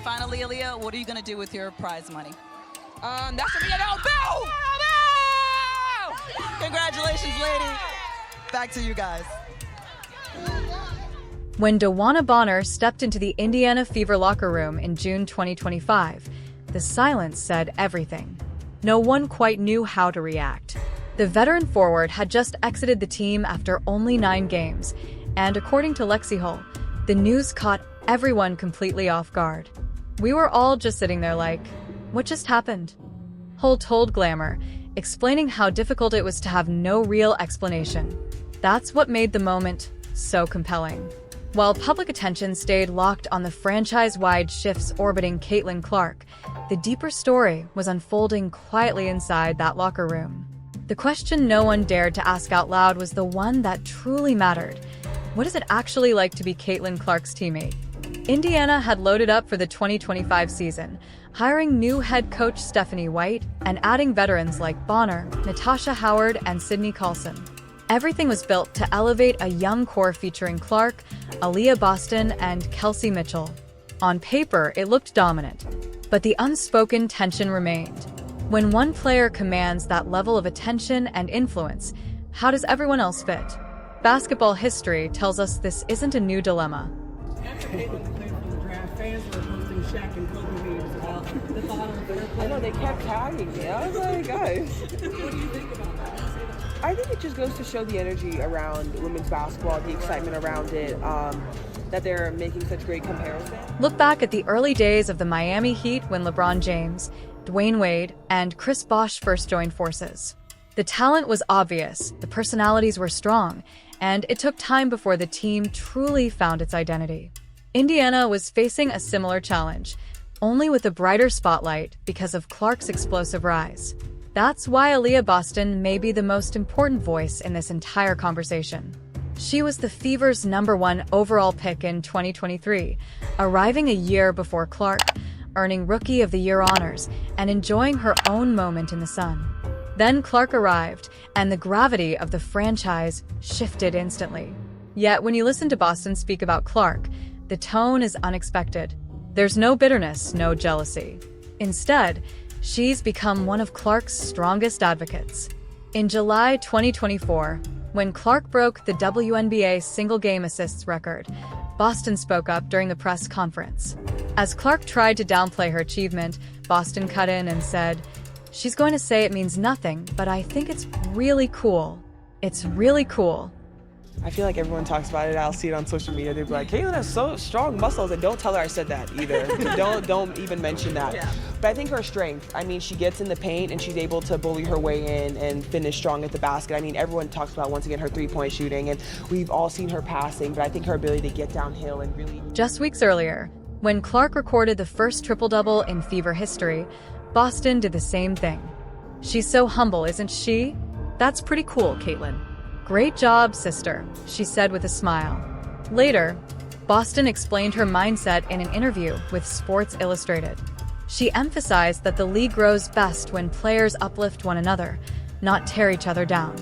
finally, Aaliyah, what are you going to do with your prize money? That's gonna be an elbow! Congratulations, lady. Back to you guys. When DeWanna Bonner stepped into the Indiana Fever locker room in June 2025, the silence said everything. No one quite knew how to react. The veteran forward had just exited the team after only 9 games, and according to Lexi Hull, the news caught everyone completely off guard. We were all just sitting there like, what just happened? Hull told Glamour, explaining how difficult it was to have no real explanation. That's what made the moment so compelling. While public attention stayed locked on the franchise-wide shifts orbiting Caitlin Clark, the deeper story was unfolding quietly inside that locker room. The question no one dared to ask out loud was the one that truly mattered. What is it actually like to be Caitlin Clark's teammate? Indiana had loaded up for the 2025 season, hiring new head coach Stephanie White and adding veterans like Bonner, Natasha Howard, and Sydney Carlson. Everything was built to elevate a young core featuring Clark, Aaliyah Boston, and Kelsey Mitchell. On paper, it looked dominant, but the unspoken tension remained. When one player commands that level of attention and influence, how does everyone else fit? Basketball history tells us this isn't a new dilemma. After Caitlin played for the draft, fans were posting Shaq and Kobe memes about the thought of her. I know, they kept tagging me. I was like, guys. What do you think about that? I think it just goes to show the energy around women's basketball, the excitement around it, that they're making such great comparisons. Look back at the early days of the Miami Heat when LeBron James, Dwayne Wade, and Chris Bosh first joined forces. The talent was obvious, the personalities were strong, and it took time before the team truly found its identity. Indiana was facing a similar challenge, only with a brighter spotlight because of Clark's explosive rise. That's why Aaliyah Boston may be the most important voice in this entire conversation. She was the Fever's #1 overall pick in 2023, arriving a year before Clark, earning Rookie of the Year honors, and enjoying her own moment in the sun. Then Clark arrived, and the gravity of the franchise shifted instantly. Yet when you listen to Boston speak about Clark, the tone is unexpected. There's no bitterness, no jealousy. Instead, she's become one of Clark's strongest advocates. In July 2024, when Clark broke the WNBA single-game assists record, Boston spoke up during the press conference. As Clark tried to downplay her achievement, Boston cut in and said, "She's going to say it means nothing, but I think it's really cool. It's really cool." I feel like everyone talks about it. I'll see it on social media. They'll be like, Caitlin has so strong muscles, and don't tell her I said that either. don't even mention that. Yeah. But I think her strength, I mean, she gets in the paint and she's able to bully her way in and finish strong at the basket. I mean, everyone talks about, once again, her three-point shooting, and we've all seen her passing, but I think her ability to get downhill and really... Just weeks earlier, when Clark recorded the first triple-double in Fever history, Boston did the same thing. "She's so humble, isn't she? That's pretty cool, Caitlin. Great job, sister," she said with a smile. Later, Boston explained her mindset in an interview with Sports Illustrated. She emphasized that the league grows best when players uplift one another, not tear each other down.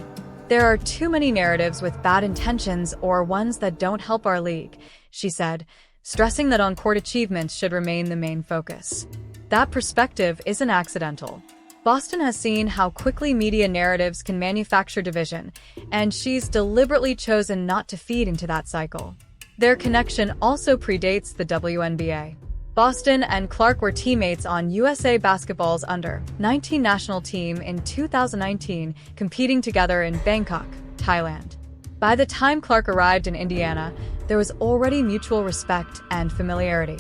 "There are too many narratives with bad intentions or ones that don't help our league," she said, stressing that on-court achievements should remain the main focus. That perspective isn't accidental. Boston has seen how quickly media narratives can manufacture division, and she's deliberately chosen not to feed into that cycle. Their connection also predates the WNBA. Boston and Clark were teammates on USA Basketball's under-19 national team in 2019, competing together in Bangkok, Thailand. By the time Clark arrived in Indiana, there was already mutual respect and familiarity.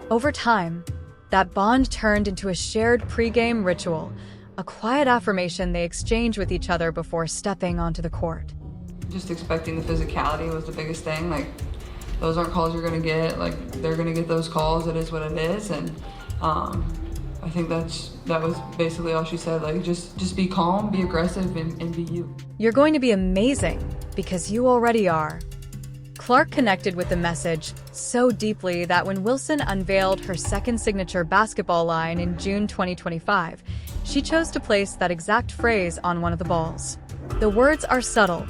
Over time, that bond turned into a shared pregame ritual, a quiet affirmation they exchange with each other before stepping onto the court. Just expecting the physicality was the biggest thing. Like, those aren't calls you're gonna get. Like, they're gonna get those calls. It is what it is. And I think that was basically all she said. Like, just be calm, be aggressive, and be you. You're going to be amazing because you already are. Clark connected with the message so deeply that when Wilson unveiled her second signature basketball line in June 2025, she chose to place that exact phrase on one of the balls. The words are subtle,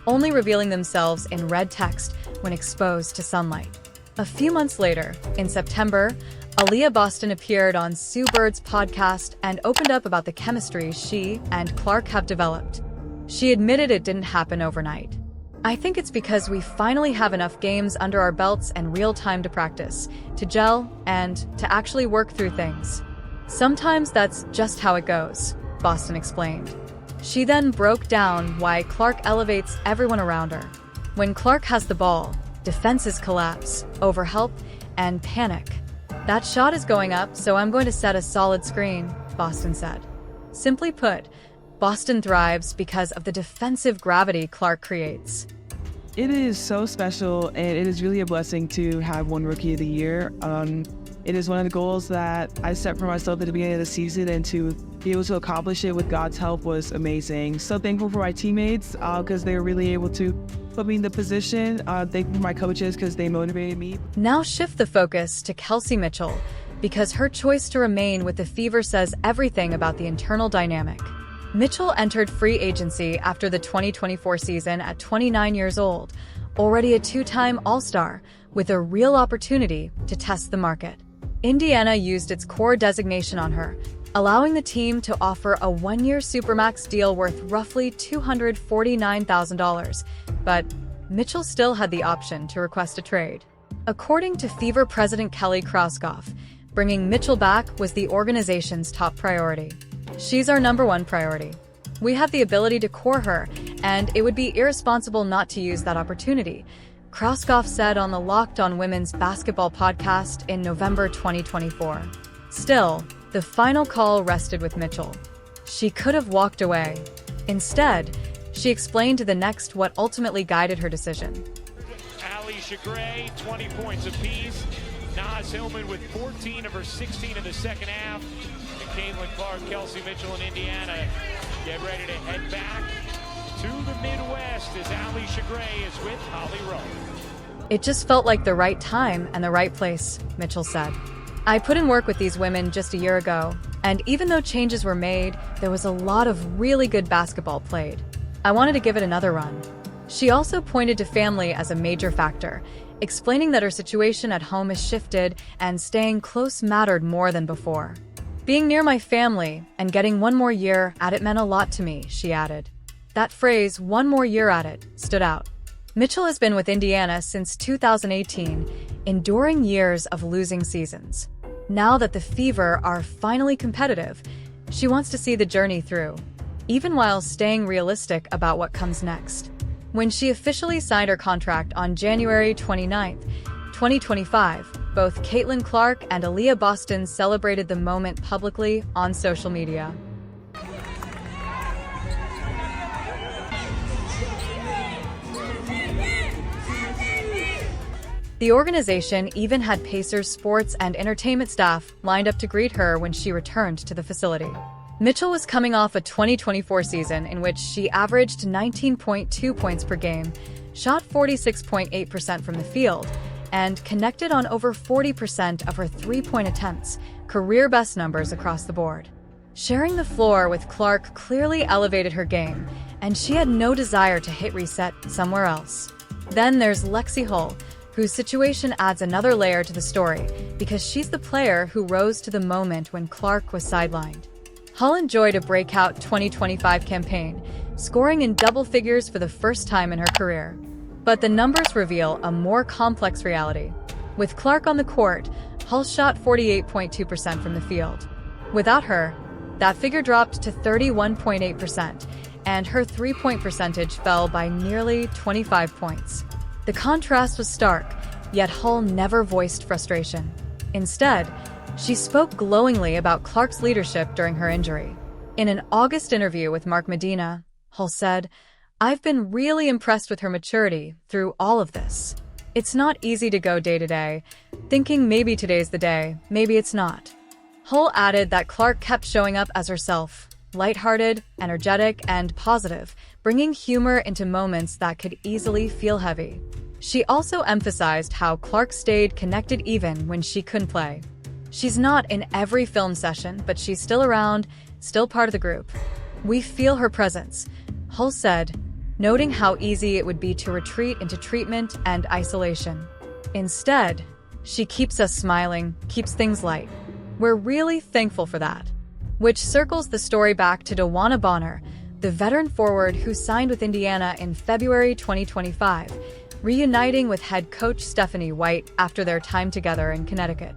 only revealing themselves in red text when exposed to sunlight. A few months later, in September, Aaliyah Boston appeared on Sue Bird's podcast and opened up about the chemistry she and Clark have developed. She admitted it didn't happen overnight. "I think it's because we finally have enough games under our belts and real time to practice, to gel, and to actually work through things. Sometimes that's just how it goes," Boston explained. She then broke down why Clark elevates everyone around her. "When Clark has the ball, defenses collapse, overhelp, and panic. That shot is going up, so I'm going to set a solid screen," Boston said. Simply put, Boston thrives because of the defensive gravity Clark creates. It is so special, and it is really a blessing to have won Rookie of the Year. It is one of the goals that I set for myself at the beginning of the season, and to be able to accomplish it with God's help was amazing. So thankful for my teammates because they were really able to put me in the position. Thankful for my coaches because they motivated me. Now shift the focus to Kelsey Mitchell, because her choice to remain with the Fever says everything about the internal dynamic. Mitchell entered free agency after the 2024 season at 29 years old, already a two-time All-Star, with a real opportunity to test the market. Indiana used its core designation on her, allowing the team to offer a one-year Supermax deal worth roughly $249,000, but Mitchell still had the option to request a trade. According to Fever President Kelly Krauskopf, bringing Mitchell back was the organization's top priority. "She's our number one priority. We have the ability to core her, and it would be irresponsible not to use that opportunity," Krauskopf said on the Locked On Women's Basketball podcast in November 2024. Still, the final call rested with Mitchell. She could have walked away. Instead, she explained to the Next what ultimately guided her decision. Aaliyah Boston, 20 points apiece. Naz Hillman with 14 of her 16 in the second half. And Caitlin Clark, Kelsey Mitchell in Indiana get ready to head back to the Midwest as Aaliyah Boston is with Holly Rowe. "It just felt like the right time and the right place," Mitchell said. "I put in work with these women just a year ago, and even though changes were made, there was a lot of really good basketball played. I wanted to give it another run." She also pointed to family as a major factor, explaining that her situation at home has shifted and staying close mattered more than before. "Being near my family and getting one more year at it meant a lot to me," she added. That phrase, "one more year at it," stood out. Mitchell has been with Indiana since 2018, enduring years of losing seasons. Now that the Fever are finally competitive, she wants to see the journey through, even while staying realistic about what comes next. When she officially signed her contract on January 29, 2025, both Caitlin Clark and Aaliyah Boston celebrated the moment publicly on social media. The organization even had Pacers sports and entertainment staff lined up to greet her when she returned to the facility. Mitchell was coming off a 2024 season in which she averaged 19.2 points per game, shot 46.8% from the field, and connected on over 40% of her three-point attempts, career-best numbers across the board. Sharing the floor with Clark clearly elevated her game, and she had no desire to hit reset somewhere else. Then there's Lexi Hull, whose situation adds another layer to the story because she's the player who rose to the moment when Clark was sidelined. Hull enjoyed a breakout 2025 campaign, scoring in double figures for the first time in her career. But the numbers reveal a more complex reality. With Clark on the court, Hull shot 48.2% from the field. Without her, that figure dropped to 31.8%, and her three-point percentage fell by nearly 25 points. The contrast was stark, yet Hull never voiced frustration. Instead, she spoke glowingly about Clark's leadership during her injury. In an August interview with Mark Medina, Hull said, "I've been really impressed with her maturity through all of this. It's not easy to go day to day, thinking maybe today's the day, maybe it's not." Hull added that Clark kept showing up as herself, lighthearted, energetic, and positive, bringing humor into moments that could easily feel heavy. She also emphasized how Clark stayed connected even when she couldn't play. "She's not in every film session, but she's still around, still part of the group. We feel her presence," Hull said, noting how easy it would be to retreat into treatment and isolation. Instead, She keeps us smiling, keeps things light. We're really thankful for that. Which circles the story back to Aaliyah Boston, the veteran forward who signed with Indiana in February 2025, reuniting with head coach Stephanie White after their time together in Connecticut.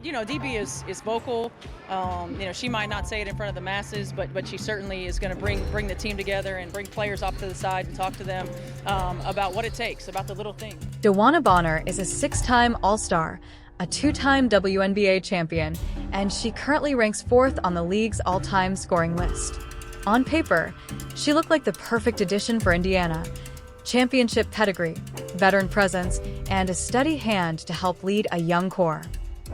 You know, DB is vocal. You know, she might not say it in front of the masses, but she certainly is going to bring the team together and bring players off to the side and talk to them about what it takes, about the little things. Aaliyah Boston is a 6-time All-Star, a 2-time WNBA champion, and she currently ranks 4th on the league's all-time scoring list. On paper, she looked like the perfect addition for Indiana. Championship pedigree, veteran presence, and a steady hand to help lead a young core.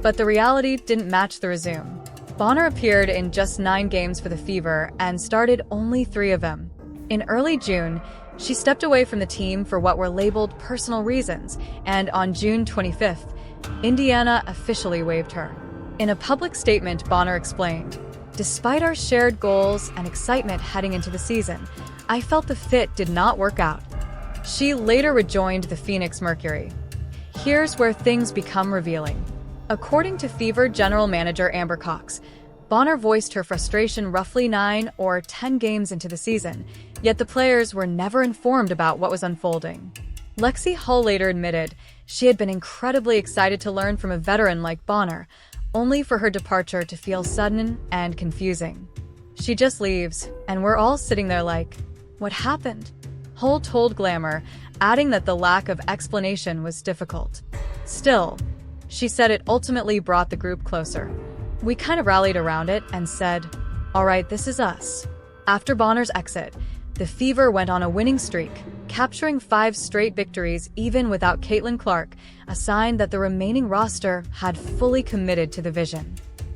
But the reality didn't match the resume. Boston appeared in just 9 games for the Fever and started only 3 of them. In early June, she stepped away from the team for what were labeled personal reasons, and on June 25th, Indiana officially waived her. In a public statement, Boston explained, "Despite our shared goals and excitement heading into the season, I felt the fit did not work out." She later rejoined the Phoenix Mercury. Here's where things become revealing. According to Fever general manager Amber Cox, Boston voiced her frustration roughly 9 or 10 games into the season, yet the players were never informed about what was unfolding. Lexi Hull later admitted she had been incredibly excited to learn from a veteran like Boston, only for her departure to feel sudden and confusing. She just leaves, and we're all sitting there like, what happened? Hull told Glamour, adding that the lack of explanation was difficult. Still, she said it ultimately brought the group closer. We kind of rallied around it and said, all right, this is us. After Boston's exit, the Fever went on a winning streak, capturing 5 straight victories even without Caitlin Clark, a sign that the remaining roster had fully committed to the vision.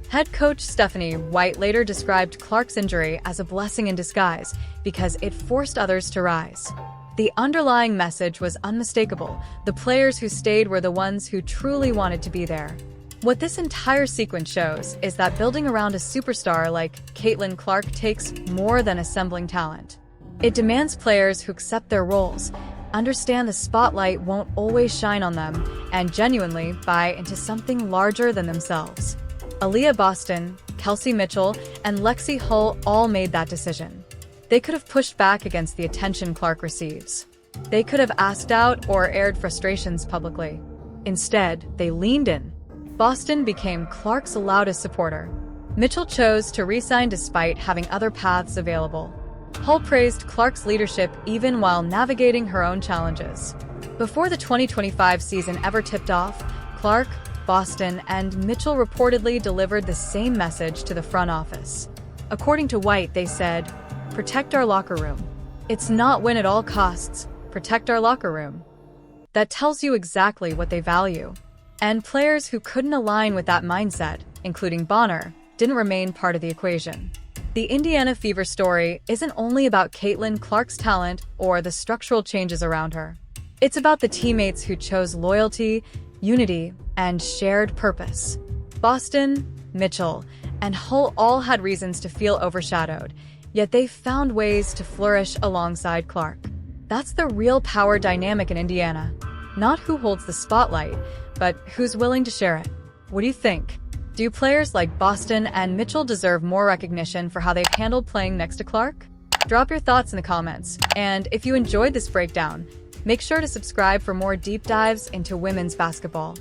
Head coach Stephanie White later described Clark's injury as a blessing in disguise because it forced others to rise. The underlying message was unmistakable. The players who stayed were the ones who truly wanted to be there. What this entire sequence shows is that building around a superstar like Caitlin Clark takes more than assembling talent. It demands players who accept their roles, understand the spotlight won't always shine on them, and genuinely buy into something larger than themselves. Aaliyah Boston, Kelsey Mitchell, and Lexi Hull all made that decision. They could have pushed back against the attention Clark receives. They could have asked out or aired frustrations publicly. Instead, they leaned in. Boston became Clark's loudest supporter. Mitchell chose to re-sign despite having other paths available. Hull praised Clark's leadership even while navigating her own challenges. Before the 2025 season ever tipped off, Clark, Boston, and Mitchell reportedly delivered the same message to the front office. According to White, they said, "Protect our locker room. It's not win at all costs. Protect our locker room." That tells you exactly what they value. And players who couldn't align with that mindset, including Boston, didn't remain part of the equation. The Indiana Fever story isn't only about Caitlin Clark's talent or the structural changes around her. It's about the teammates who chose loyalty, unity, and shared purpose. Boston, Mitchell, and Hull all had reasons to feel overshadowed, yet they found ways to flourish alongside Clark. That's the real power dynamic in Indiana. Not who holds the spotlight, but who's willing to share it. What do you think? Do players like Boston and Mitchell deserve more recognition for how they've handled playing next to Clark? Drop your thoughts in the comments, and if you enjoyed this breakdown, make sure to subscribe for more deep dives into women's basketball.